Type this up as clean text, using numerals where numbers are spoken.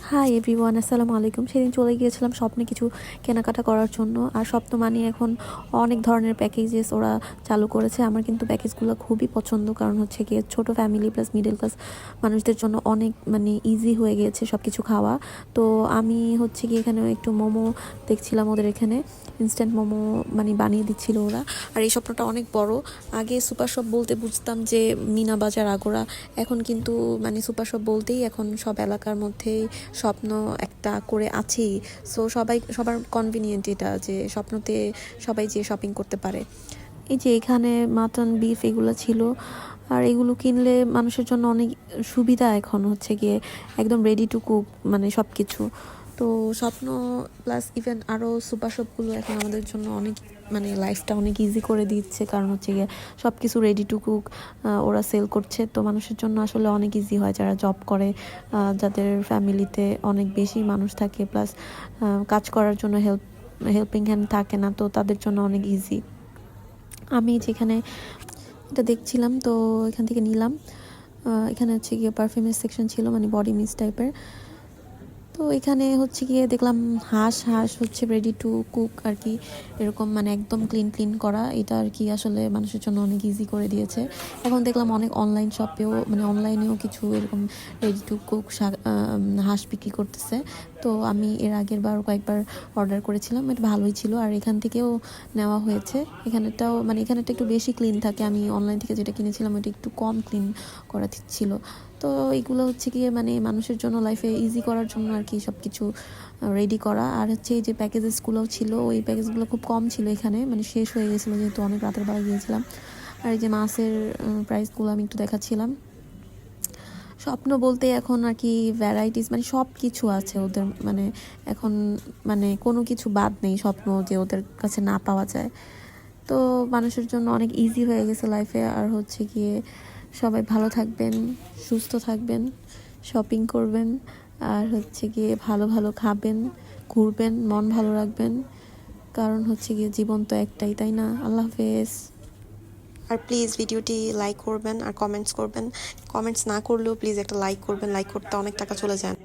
Hi everyone, আসসালামু আলাইকুম। সেদিন চলে গিয়েছিলাম স্বপ্নে কিছু কেনাকাটা করার জন্য। আর স্বপ্ন মানে এখন অনেক ধরনের প্যাকেজেস ওরা চালু করেছে। আমার কিন্তু প্যাকেজগুলো খুবই পছন্দ, কারণ হচ্ছে গিয়ে ছোটো ফ্যামিলি প্লাস মিডল ক্লাস মানুষদের জন্য অনেক ইজি হয়ে গিয়েছে সব কিছু খাওয়া। তো আমি হচ্ছে গিয়ে এখানে একটু মোমো দেখছিলাম, ওদের এখানে ইনস্ট্যান্ট মোমো বানিয়ে দিচ্ছিল ওরা। আর এই স্বপ্নটা অনেক বড়। আগে সুপার শপ বলতে বুঝতাম যে মিনা বাজার, আগোরা। এখন কিন্তু সুপার শপ বলতেই এখন সব এলাকার মধ্যেই স্বপ্ন একটা করে আছেই। সো সবার কনভিনিয়েন্ট এটা, যে স্বপ্নতে সবাই যে শপিং করতে পারে। এই যে এখানে মাটন, বিফ এগুলো ছিল। আর এগুলো কিনলে মানুষের জন্য অনেক সুবিধা। এখন হচ্ছে গিয়ে একদম রেডি টু কুক সব কিছু। তো স্বপ্ন প্লাস ইভেন আরও সুপার শপগুলো এখন আমাদের জন্য অনেক লাইফটা অনেক ইজি করে দিচ্ছে, কারণ হচ্ছে গিয়ে সব কিছু রেডি টু কুক ওরা সেল করছে। তো মানুষের জন্য আসলে অনেক ইজি হয়, যারা জব করে, যাদের ফ্যামিলিতে অনেক বেশি মানুষ থাকে, প্লাস কাজ করার জন্য হেল্পিং হ্যান্ড থাকে না, তো তাদের জন্য অনেক ইজি। আমি যেখানে এটা দেখছিলাম, তো এখান থেকে নিলাম। এখানে হচ্ছে গিয়ে পারফিউমের সেকশন ছিল, বডি মিস্ট টাইপের। তো এখানে হচ্ছে গিয়ে দেখলাম হাঁস হচ্ছে রেডি টু কুক আর কি, এরকম একদম ক্লিন করা। এটা আর কি আসলে মানুষের জন্য অনেক ইজি করে দিয়েছে। এখন দেখলাম অনেক অনলাইন শপেও অনলাইনেও কিছু এরকম রেডি টু কুক হাঁস বিক্রি করতেছে। তো আমি এর আগের বার কয়েকবার অর্ডার করেছিলাম, এটা ভালোই ছিল। আর এখান থেকেও নেওয়া হয়েছে। এখানেটাও এখানেটা একটু বেশি ক্লিন থাকে। আমি অনলাইন থেকে যেটা কিনেছিলাম ওটা একটু কম ক্লিন করা ছিল। তো এইগুলো হচ্ছে গিয়ে মানুষের জন্য লাইফে ইজি করার জন্য আর কি সব কিছু রেডি করা। আর হচ্ছে এই যে প্যাকেজেসগুলোও ছিল, ওই প্যাকেজগুলো খুব কম ছিল এখানে, শেষ হয়ে গেছিলো যেহেতু অনেক রাতের বেলা গিয়েছিলাম। আর এই যে মাছের প্রাইসগুলো আমি একটু দেখাচ্ছিলাম। স্বপ্ন বলতে এখন আর কি ভ্যারাইটিস সব কিছু আছে ওদের, এখন কোনো কিছু বাদ নেই স্বপ্ন যে ওদের কাছে না পাওয়া যায়। তো মানুষের জন্য অনেক ইজি হয়ে গেছে লাইফে। আর হচ্ছে গিয়ে সবাই ভালো থাকবেন, সুস্থ থাকবেন, শপিং করবেন, আর হচ্ছে গিয়ে ভালো ভালো খাবেন, ঘুরবেন, মন ভালো রাখবেন। কারণ হচ্ছে গিয়ে জীবন তো একটাই, তাই না? আল্লাহ হাফেজ। আর প্লিজ ভিডিওটি লাইক করবেন আর কমেন্টস করবেন। কমেন্টস না করলেও প্লিজ একটা লাইক করবেন, লাইক করতে অনেক টাকা চলে যায়।